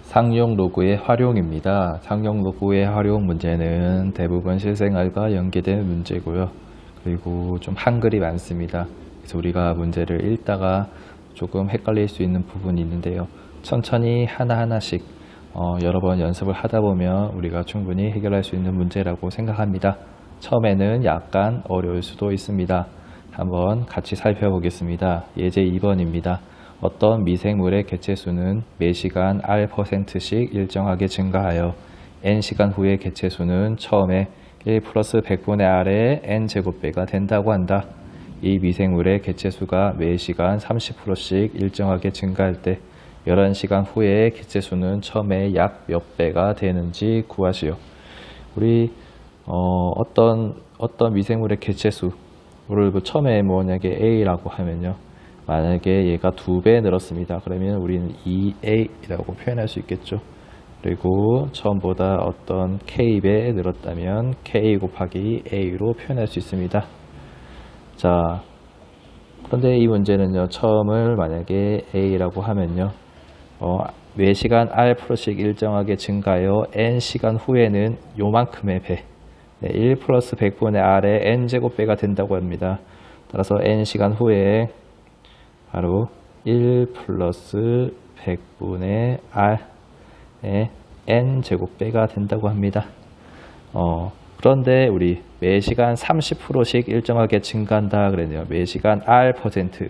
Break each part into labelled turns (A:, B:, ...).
A: 상용 로그의 활용입니다. 상용 로그의 활용 문제는 대부분 실생활과 연계된 문제고요. 그리고 좀 한글이 많습니다. 그래서 우리가 문제를 읽다가 조금 헷갈릴 수 있는 부분이 있는데요. 천천히 하나하나씩 여러 번 연습을 하다 보면 우리가 충분히 해결할 수 있는 문제라고 생각합니다. 처음에는 약간 어려울 수도 있습니다. 한번 같이 살펴보겠습니다. 예제 2번입니다. 어떤 미생물의 개체수는 매시간 R%씩 일정하게 증가하여 N시간 후의 개체수는 처음에 1 플러스 100분의 R의 N제곱배가 된다고 한다. 이 미생물의 개체수가 매시간 30%씩 일정하게 증가할 때 11시간 후의 개체수는 처음에 약 몇 배가 되는지 구하시오. 우리 어떤 미생물의 개체수를 처음에 만약에 A라고 하면요. 만약에 얘가 2배 늘었습니다. 그러면 우리는 2A라고 표현할 수 있겠죠. 그리고 처음보다 어떤 K배 늘었다면 K 곱하기 A로 표현할 수 있습니다. 자, 그런데 이 문제는요. 처음을 만약에 A라고 하면요. 매시간 R%씩 일정하게 증가하여 N시간 후에는 요만큼의 배 1 플러스 100분의 R의 N제곱배가 된다고 합니다. 따라서 N시간 후에 바로 1 플러스 100분의 R의 N제곱배가 된다고 합니다. 그런데 우리 매시간 30%씩 일정하게 증가한다 그랬네요. 매시간 R%,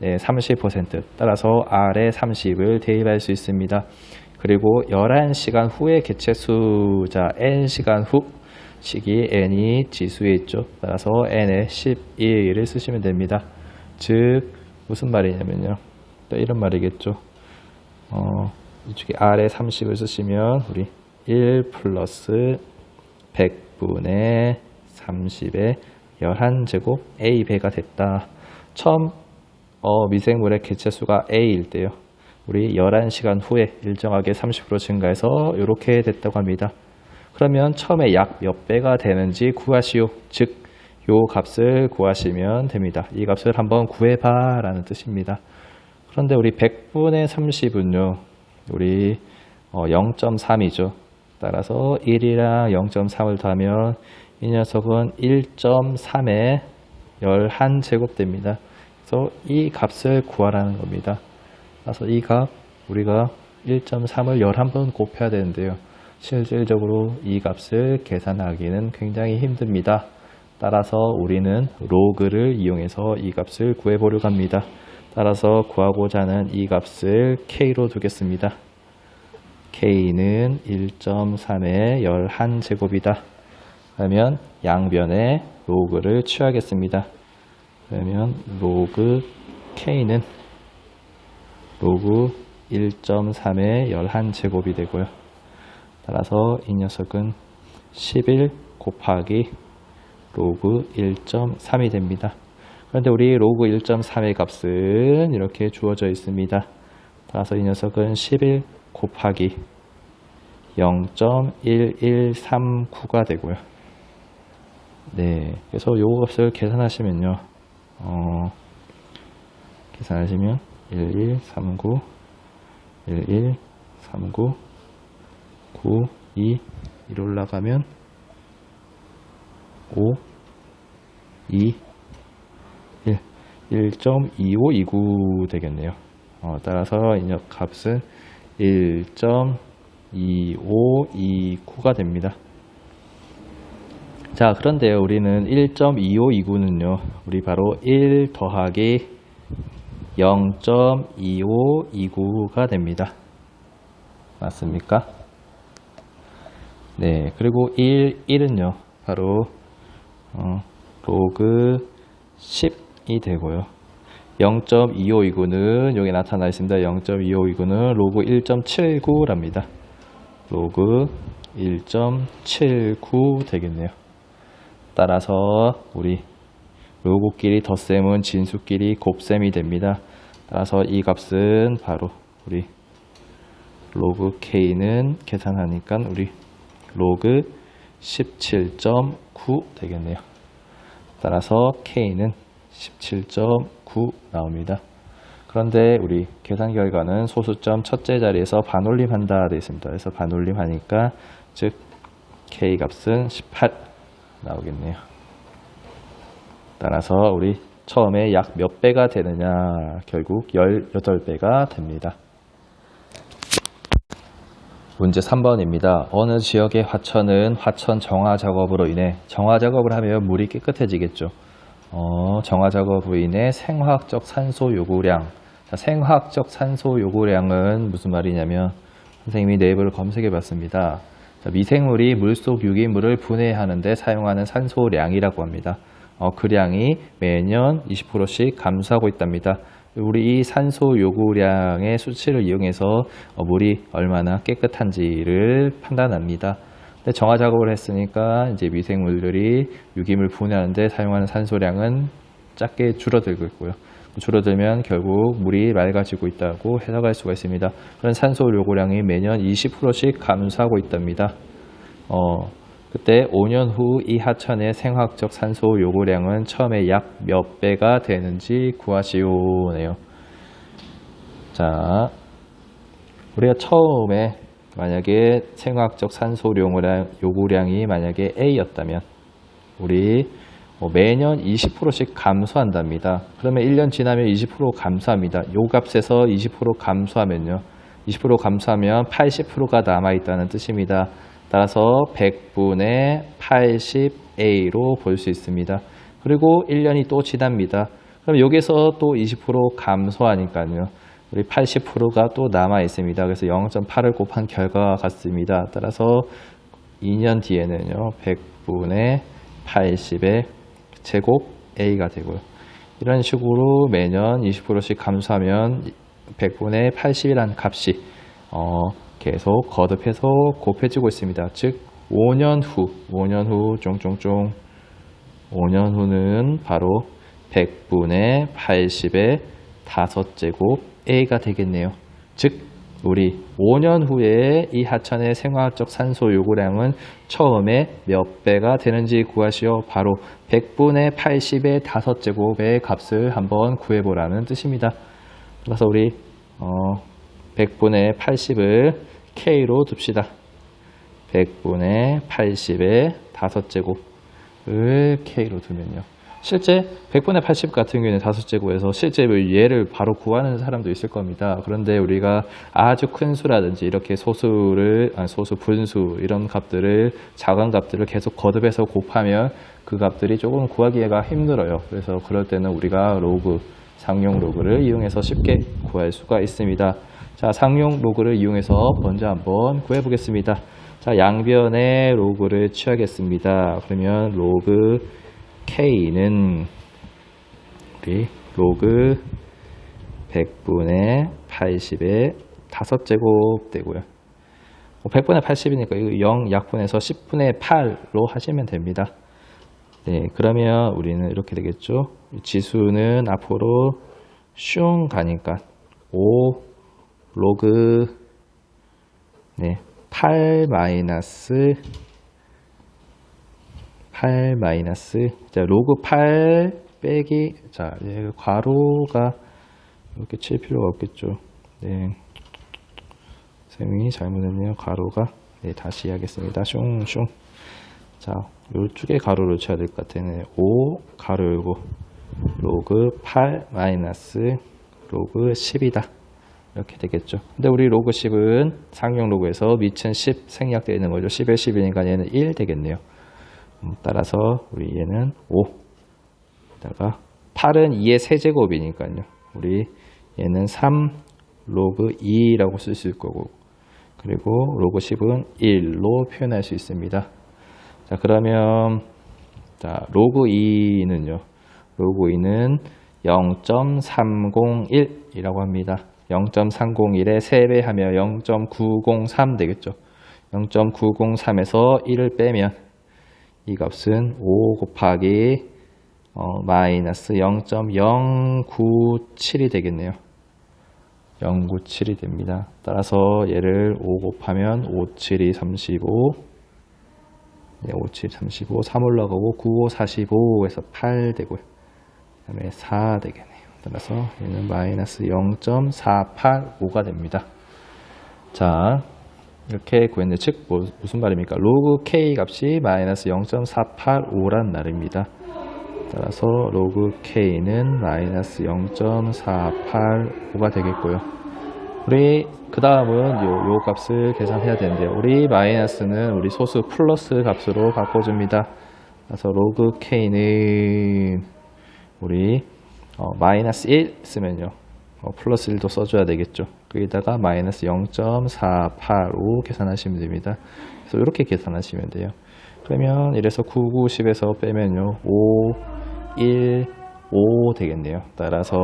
A: 30%. 따라서 R에 30을 대입할 수 있습니다. 그리고 11시간 후의 개체수, 자, N시간 후 시기 N이 지수에 있죠. 따라서 N에 11을 쓰시면 됩니다. 즉 무슨 말이냐면요. 또 이런 말이겠죠. 이쪽에 R에 30을 쓰시면 우리 1 플러스 100분의 30의 11제곱 A배가 됐다. 처음 미생물의 개체수가 A일 때요. 우리 11시간 후에 일정하게 30% 증가해서 이렇게 됐다고 합니다. 그러면 처음에 약 몇 배가 되는지 구하시오. 즉, 요 값을 구하시면 됩니다. 이 값을 한번 구해봐 라는 뜻입니다. 그런데 우리 100분의 30은요. 우리 0.3이죠. 따라서 1이랑 0.3을 더하면 이 녀석은 1.3의 11제곱 됩니다. 그래서 이 값을 구하라는 겁니다. 그래서 이 값 우리가 1.3을 11번 곱해야 되는데요. 실질적으로 이 값을 계산하기는 굉장히 힘듭니다. 따라서 우리는 로그를 이용해서 이 값을 구해보려고 합니다. 따라서 구하고자 하는 이 값을 K로 두겠습니다. K는 1.3의 11제곱이다. 그러면 양변에 로그를 취하겠습니다. 그러면 로그 K는 로그 1.3의 11제곱이 되고요. 따라서 이 녀석은 11 곱하기 로그 1.3이 됩니다. 그런데 우리 로그 1.3의 값은 이렇게 주어져 있습니다. 따라서 이 녀석은 11 곱하기 0.1139가 되고요. 네, 그래서 요 값을 계산하시면요. 계산하시면 1139, 1139, 9, 2, 1 올라가면 5, 2, 1, 1.2529 되겠네요. 따라서 이 값은 1.2529가 됩니다. 자, 그런데요, 우리는 1.2529는요, 우리 바로 1 더하기 0.2529가 됩니다. 맞습니까? 네, 그리고 1은요, 바로 로그 10이 되고요. 0.2529는 여기 나타나 있습니다. 0.2529는 로그 1.79랍니다. 로그 1.79 되겠네요. 따라서 우리 로그끼리 덧셈은 진수끼리 곱셈이 됩니다. 따라서 이 값은 바로 우리 로그 K는 계산하니까 우리 로그 17.9 되겠네요. 따라서 K는 17.9 나옵니다. 그런데 우리 계산 결과는 소수점 첫째 자리에서 반올림한다 되어 있습니다. 그래서 반올림하니까 즉 K 값은 18 나오겠네요. 따라서 우리 처음에 약 몇 배가 되느냐, 결국 18배가 됩니다. 문제 3번입니다. 어느 지역의 화천은 화천 정화 작업으로 인해, 정화 작업을 하면 물이 깨끗해지겠죠. 정화 작업으로 인해 생화학적 산소 요구량. 자, 생화학적 산소 요구량은 무슨 말이냐면 선생님이 네이버를 검색해 봤습니다. 자, 미생물이 물속 유기물을 분해하는데 사용하는 산소량이라고 합니다. 그 량이 매년 20%씩 감소하고 있답니다. 우리 이 산소 요구량의 수치를 이용해서 물이 얼마나 깨끗한지를 판단합니다. 근데 정화 작업을 했으니까 이제 미생물들이 유기물 분해하는데 사용하는 산소량은 작게 줄어들고 있고요. 줄어들면 결국 물이 맑아지고 있다고 해석할 수가 있습니다. 그런 산소 요구량이 매년 20%씩 감소하고 있답니다. 그때 5년 후 이 하천의 생화학적 산소 요구량은 처음에 약 몇 배가 되는지 구하시오네요. 자, 우리가 처음에 만약에 생화학적 산소 요구량이 만약에 A였다면 우리 매년 20%씩 감소한답니다. 그러면 1년 지나면 20% 감소합니다. 요 값에서 20% 감소하면요. 20% 감소하면 80%가 남아있다는 뜻입니다. 따라서 100분의 80A로 볼 수 있습니다. 그리고 1년이 또 지납니다. 그럼 여기서 또 20% 감소하니까요. 우리 80%가 또 남아 있습니다. 그래서 0.8을 곱한 결과가 같습니다. 따라서 2년 뒤에는요. 100분의 80의 제곱 A가 되고요. 이런 식으로 매년 20%씩 감소하면 100분의 80이라는 값이 계속 거듭해서 곱해지고 있습니다. 즉 5년 후 쫑쫑쫑 5년 후는 바로 100분의 80의 5제곱 A가 되겠네요. 즉 우리 5년 후에 이 하천의 생화학적 산소 요구량은 처음에 몇 배가 되는지 구하시오. 바로 100분의 80의 5제곱의 값을 한번 구해보라는 뜻입니다. 그래서 우리 100분의 80을 K로 둡시다. 100분의 80의 5제곱을 K로 두면요. 실제 100분의 80 같은 경우에는 5제곱에서 실제 얘를 바로 구하는 사람도 있을 겁니다. 그런데 우리가 아주 큰 수라든지 이렇게 소수, 분수 이런 값들을 작은 값들을 계속 거듭해서 곱하면 그 값들이 조금 구하기가 힘들어요. 그래서 그럴 때는 우리가 로그, 상용 로그를 이용해서 쉽게 구할 수가 있습니다. 자, 상용 로그를 이용해서 먼저 한번 구해 보겠습니다. 자, 양변의 로그를 취하겠습니다. 그러면 로그 K는 우리 로그 100분의 80의 5제곱 되고요. 100분의 80이니까 이거 0 약분해서 10분의 8로 하시면 됩니다. 네, 그러면 우리는 이렇게 되겠죠. 지수는 앞으로 슝 가니까 5 로그 8 마이너스 자, 로그 8 빼기 자, 괄호가 이렇게 칠 필요가 없겠죠. 네. 쌤이 잘못했네요. 괄호가. 네, 다시 하겠습니다. 슝슝. 자, 요쪽에 가로를 쳐야 될 것 같아요. 5 가로 열고 로그 8 마이너스 로그 10이다. 이렇게 되겠죠. 근데 우리 로그 10은 상용 로그에서 밑은 10 생략되어 있는 거죠. 10에 10이니까 얘는 1 되겠네요. 따라서 우리 얘는 5. 다가 8은 2의 세제곱이니까요. 우리 얘는 3 로그 2라고 쓸 수 있을 거고, 그리고 로그 10은 1로 표현할 수 있습니다. 자, 그러면 자, 로그 2는요. 로그 2는 0.301이라고 합니다. 0.301에 3배 하면 0.903 되겠죠. 0.903에서 1을 빼면 이 값은 5 곱하기 마이너스 0.097이 되겠네요. 097이 됩니다. 따라서 얘를 5 곱하면 5, 7이 35, 네, 5, 7, 35, 3 올라가고 9, 5, 45에서 8 되고요. 그 다음에 4 되겠네요. 따라서 얘는 마이너스 0.485가 됩니다. 자, 이렇게 구했는데 즉 무슨 말입니까? 로그 K 값이 마이너스 0.485란 말입니다. 따라서 로그 K는 마이너스 0.485가 되겠고요. 우리 그 다음은 요 값을 계산해야 되는데요. 우리 마이너스는 우리 소수 플러스 값으로 바꿔줍니다. 그래서 로그 K는 우리 마이너스 1 쓰면요. 플러스 1도 써줘야 되겠죠. 거기다가 마이너스 0.485 계산하시면 됩니다. 그래서 이렇게 계산하시면 돼요. 그러면 이래서 9, 9, 10에서 빼면요. 5, 1, 5 되겠네요. 따라서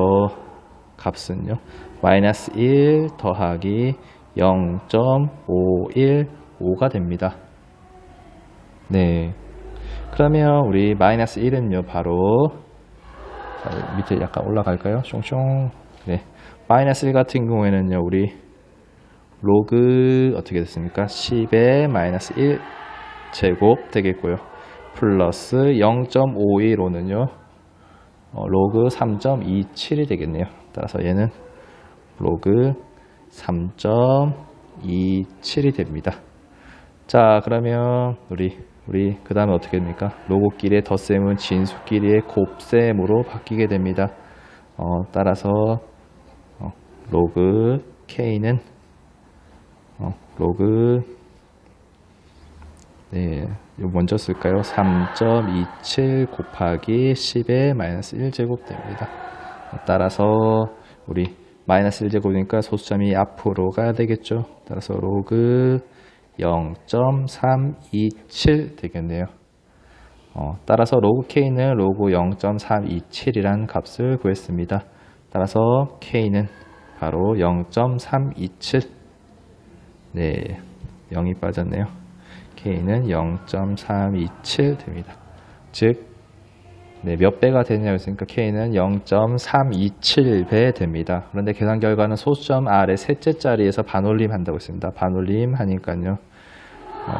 A: 값은요. 마이너스 1 더하기 0.515가 됩니다. 네. 그러면 우리 마이너스 1은요. 바로 밑에 약간 올라갈까요? 숑숑. 네. 마이너스 1 같은 경우에는요. 우리 로그 어떻게 됐습니까? 10의 마이너스 1 제곱 되겠고요. 플러스 0.515는요. 로그 3.27이 되겠네요. 따라서 얘는 로그 3.27이 됩니다. 자, 그러면 우리 그 다음에 어떻게 됩니까? 로그끼리의 덧셈은 진수끼리의 곱셈으로 바뀌게 됩니다. 따라서 로그 K는 로그 네, 이거 먼저 쓸까요? 3.27 곱하기 10의 마이너스 1제곱 됩니다. 따라서 우리 마이너스 1제곱이니까 소수점이 앞으로 가야 되겠죠. 따라서 로그 0.327 되겠네요. 따라서 로그 K는 로그 0.327이라는 값을 구했습니다. 따라서 K는 바로 0.327. 네, 0이 빠졌네요. K는 0.327 됩니다. 즉, 네, 몇 배가 되냐고 했으니까 K는 0.327배 됩니다. 그런데 계산 결과는 소수점 아래 셋째 자리에서 반올림 한다고 했습니다. 반올림 하니까요.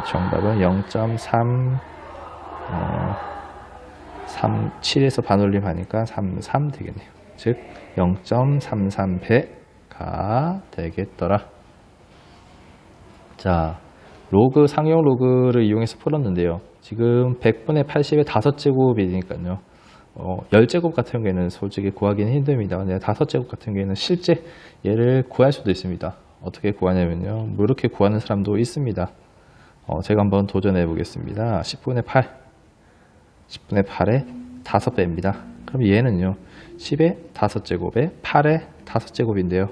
A: 정답은 0.337에서 반올림 하니까 33 되겠네요. 즉 0.33배가 되겠더라. 자, 로그 상용 로그를 이용해서 풀었는데요. 지금 100분의 80의 5제곱이니까요. 10제곱 같은 경우에는 솔직히 구하기는 힘듭니다. 근데 5제곱 같은 경우에는 실제 얘를 구할 수도 있습니다. 어떻게 구하냐면요. 뭐 이렇게 구하는 사람도 있습니다. 제가 한번 도전해 보겠습니다. 10분의 8. 10분의 8에 5배입니다. 그럼 얘는요. 10의 5제곱에 8의 5제곱인데요.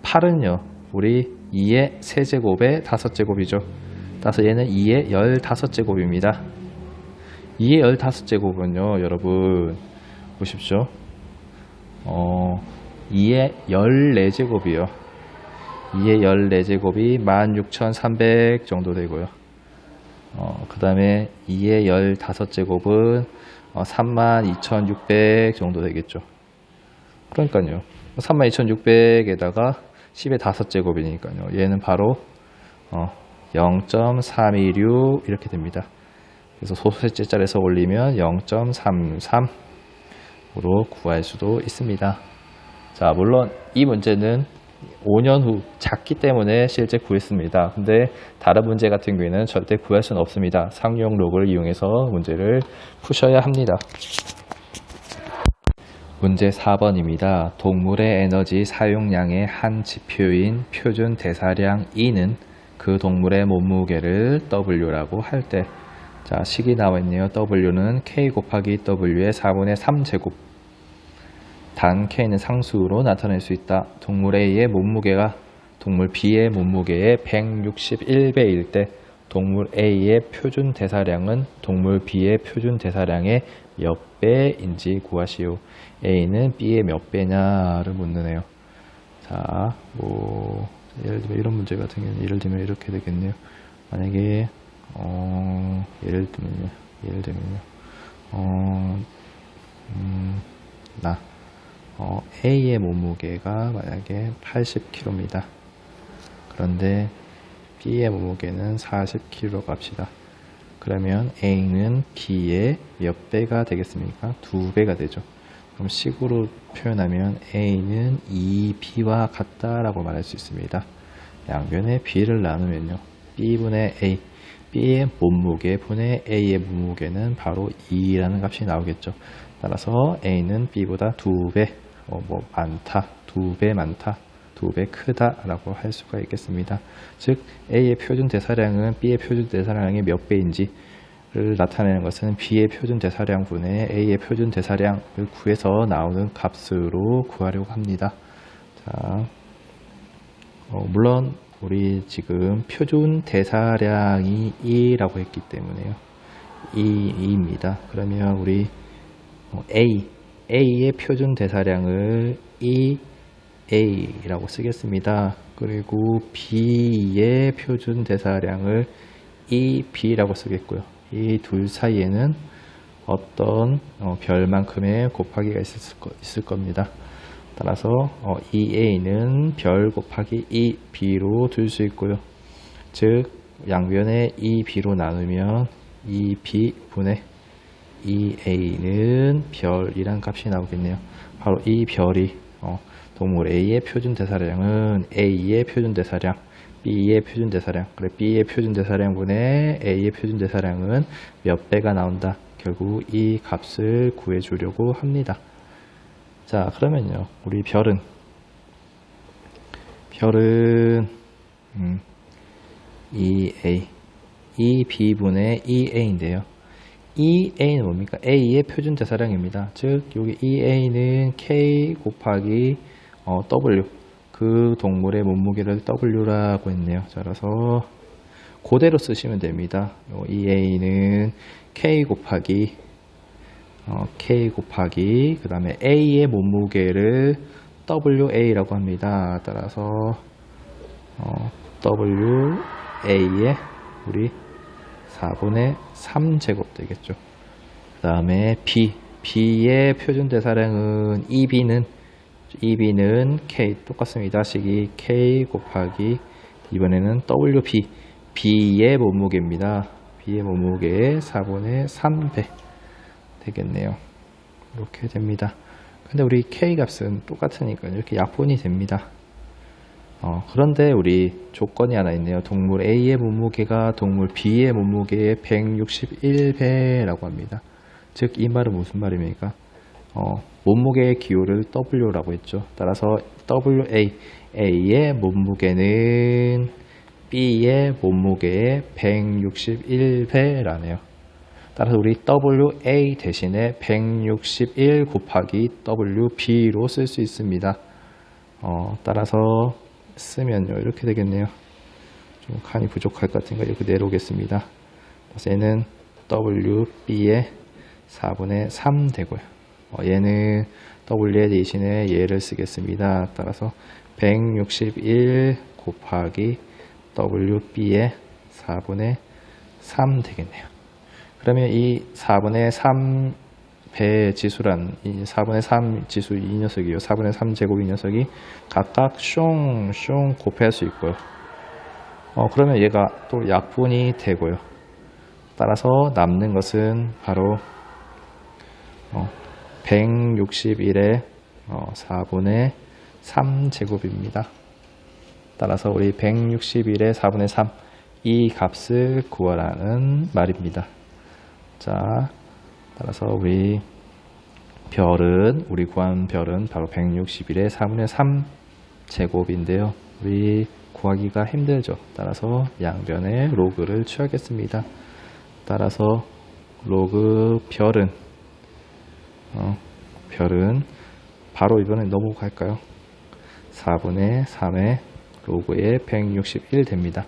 A: 8은요. 우리 2의 세제곱의 5제곱이죠. 따라서 얘는 2의 15제곱입니다. 2의 15제곱은요, 여러분, 보십시오. 2의 14제곱이요. 2의 14제곱이 16,300 정도 되고요. 그 다음에 2의 15제곱은 32,600 정도 되겠죠. 그러니까요. 32,600에다가 10의 5제곱이니까요. 얘는 바로 0.326 이렇게 됩니다. 그래서 소수째 자리에서 올리면 0.33으로 구할 수도 있습니다. 자, 물론 이 문제는 5년 후 작기 때문에 실제 구했습니다. 근데 다른 문제 같은 경우에는 절대 구할 수는 없습니다. 상용 로그를 이용해서 문제를 푸셔야 합니다. 문제 4번입니다. 동물의 에너지 사용량의 한 지표인 표준 대사량 E는 그 동물의 몸무게를 W라고 할 때, 자, 식이 나와 있네요. W는 K 곱하기 W의 4분의 3제곱. 단 K는 상수로 나타낼 수 있다. 동물 A의 몸무게가 동물 B의 몸무게의 161배일 때 동물 A의 표준 대사량은 동물 B의 표준 대사량의 몇 배인지 구하시오. A는 B의 몇 배냐를 묻는네요. 자, 뭐 예를 들면 이런 문제 같은 경우는 예를 들면 이렇게 되겠네요. 만약에 예를 들면요. A의 몸무게가 만약에 80kg입니다. 그런데 B의 몸무게는 40kg 갑시다. 그러면 A는 B의 몇 배가 되겠습니까? 2배가 되죠. 그럼 식으로 표현하면 a는 2b와 같다라고 말할 수 있습니다. 양변에 b를 나누면요, b분의 a, b의 몸무게 분의 a의 몸무게는 바로 2라는 값이 나오겠죠. 따라서 a는 b보다 2배 많다, 2배 많다, 2배 크다 라고 할 수가 있겠습니다. 즉 a의 표준 대사량은 b의 표준 대사량의 몇 배인지를 나타내는 것은 b의 표준 대사량분의 a의 표준 대사량을 구해서 나오는 값으로 구하려고 합니다. 자, 물론 우리 지금 표준 대사량이 2라고 했기 때문에요, 2입니다. 그러면 우리 A의 표준 대사량을 2A라고 쓰겠습니다. 그리고 B의 표준 대사량을 2B라고 쓰겠고요. 이 둘 사이에는 어떤 별만큼의 곱하기가 있을 겁니다. 따라서 2A는 별 곱하기 2B로 둘 수 있고요. 즉 양변에 2B로 나누면 2B분의 2A는 별이란 값이 나오겠네요. 바로 이 별이 동물 A의 표준 대사량은 A의 표준 대사량, B의 표준 대사량, 그래 B의 표준 대사량분의 A의 표준 대사량은 몇 배가 나온다. 결국 이 값을 구해주려고 합니다. 자, 그러면요, 우리 별은 2A, 2B분의 2A인데요. 2A는 뭡니까? A의 표준 대사량입니다. 즉 여기 2A는 K 곱하기 W, 그 동물의 몸무게를 W라고 했네요. 자, 그래서 그대로 쓰시면 됩니다. 2A는 K 곱하기 그 다음에 A의 몸무게를 WA라고 합니다. 따라서 WA의 우리 4분의 3제곱 되겠죠. 그 다음에 B의 표준 대사량은 EB는 K 똑같습니다. 식이 K 곱하기 이번에는 B의 몸무게입니다. B의 몸무게의 4분의 3배 되겠네요. 이렇게 됩니다. 근데 우리 K 값은 똑같으니까 이렇게 약분이 됩니다. 그런데 우리 조건이 하나 있네요. 동물 A의 몸무게가 동물 B의 몸무게의 161배라고 합니다. 즉 이 말은 무슨 말입니까? 몸무게의 기호를 W라고 했죠. 따라서 A의 몸무게는 B의 몸무게의 161배라네요. 따라서 우리 WA 대신에 161 곱하기 WB로 쓸 수 있습니다. 따라서 쓰면요, 이렇게 되겠네요. 좀 칸이 부족할 것 같으니까 이렇게 내려오겠습니다. 그래서 얘는 WB의 4분의 3 되고요. 얘는 W의 대신에 얘를 쓰겠습니다. 따라서 161 곱하기 WB의 4분의 3 되겠네요. 그러면 이 4분의 3배 지수란 이 4분의 3 지수 이 녀석이요, 4분의 3 제곱 이 녀석이 각각 숑 곱할 수 있고요. 그러면 얘가 또 약분이 되고요. 따라서 남는 것은 바로 161의 4분의 3 제곱입니다. 따라서 우리 161의 4분의 3 이 값을 구하라는 말입니다. 자, 따라서 우리 구한 별은 바로 161의 4분의 3 제곱인데요. 우리 구하기가 힘들죠. 따라서 양변에 로그를 취하겠습니다. 따라서 로그 별은 바로 이번에 넘어갈까요? 4분의 3의 로그에 161 됩니다.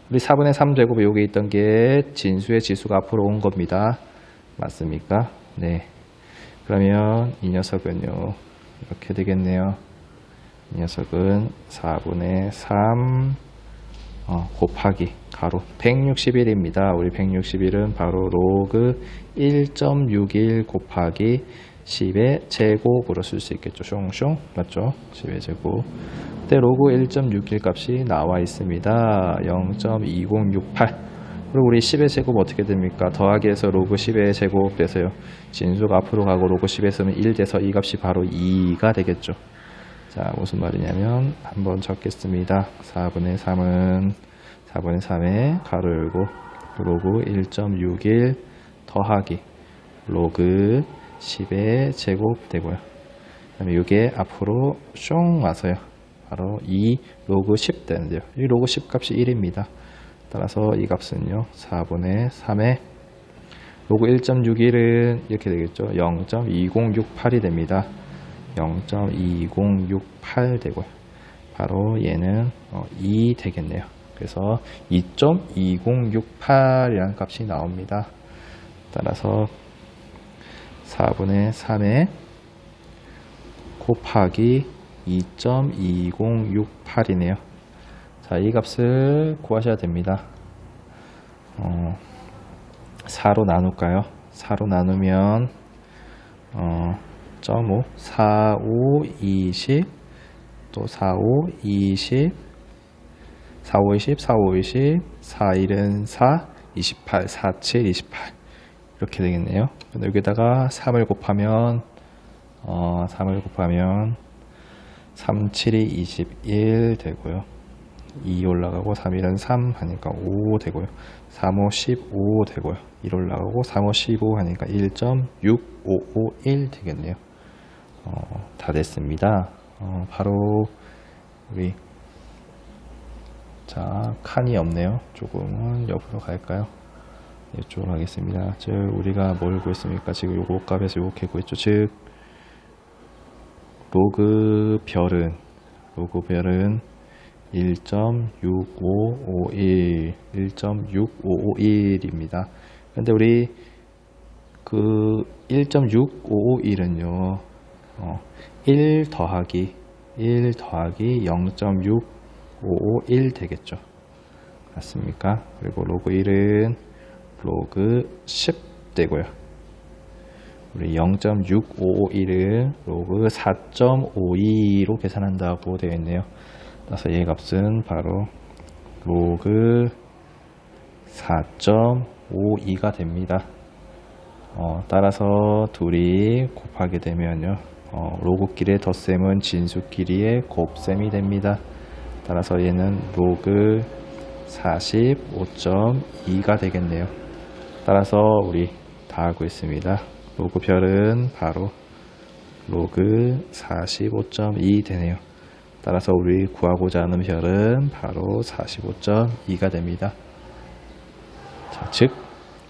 A: 우리 4분의 3 제곱에 여기 있던 게 진수의 지수가 앞으로 온 겁니다. 맞습니까? 네. 그러면 이 녀석은요, 이렇게 되겠네요. 이 녀석은 4분의 3 곱하기 가로 161입니다. 우리 161은 바로 로그 1.61 곱하기 10의 제곱으로 쓸 수 있겠죠. 숑숑 맞죠? 10의 제곱. 그때 로그 1.61 값이 나와 있습니다. 0.2068. 그리고 우리 10의 제곱 어떻게 됩니까? 더하기해서 로그 10의 제곱 돼서요. 진수가 앞으로 가고 로그 10에 쓰면 1 돼서 이 값이 바로 2가 되겠죠. 자, 무슨 말이냐면 한번 적겠습니다. 4분의 3에 가로 열고 로그 1.61 더하기 로그 10의 제곱 되고요. 그 다음에 이게 앞으로 숑 와서요. 바로 2 로그 10 되는데요. 이 로그 10 값이 1입니다. 따라서 이 값은요. 4분의 3에 로그 1.61은 이렇게 되겠죠. 0.2068이 됩니다. 0.2068 되고요. 바로 얘는 2 되겠네요. 그래서 2.2068이라는 값이 나옵니다. 따라서 4분의 3에 곱하기 2.2068이네요. 자, 이 값을 구하셔야 됩니다. 4로 나눌까요? 4로 나누면 0.5, 4, 5, 20, 또 4, 5, 20, 4, 5, 20, 4, 5, 20, 4, 1은 4, 28, 4, 7, 28 이렇게 되겠네요. 여기다가 3을 곱하면 3, 7이 21 되고요. 2 올라가고 3, 1은 3 하니까 5 되고요. 3, 5, 15 되고요. 1 올라가고 3, 5, 15 하니까 1.6551 되겠네요. 다 됐습니다. 바로 우리 자, 칸이 없네요. 조금은 옆으로 갈까요? 이쪽으로 하겠습니다. 즉 우리가 뭘 구했습니까? 지금 요거 값에서 요렇게 구했죠. 즉 로그 별은 1.6551입니다. 근데 우리 그 1.6551은요 1 더하기 0.6551 되겠죠. 맞습니까? 그리고 로그 1은 로그 10 되고요. 우리 0.6551은 로그 4.52로 계산한다고 되어 있네요. 따라서 얘 값은 바로 로그 4.52가 됩니다. 따라서 둘이 곱하게 되면요. 로그 길의 덧셈은 진수 길이의 곱셈이 됩니다. 따라서 얘는 로그 45.2가 되겠네요. 따라서 우리 다 하고 있습니다. 로그 별은 바로 로그 45.2 되네요. 따라서 우리 구하고자 하는 별은 바로 45.2가 됩니다. 자, 즉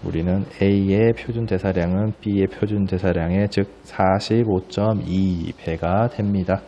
A: 우리는 A의 표준 대사량은 B의 표준 대사량의 즉 45.2배가 됩니다.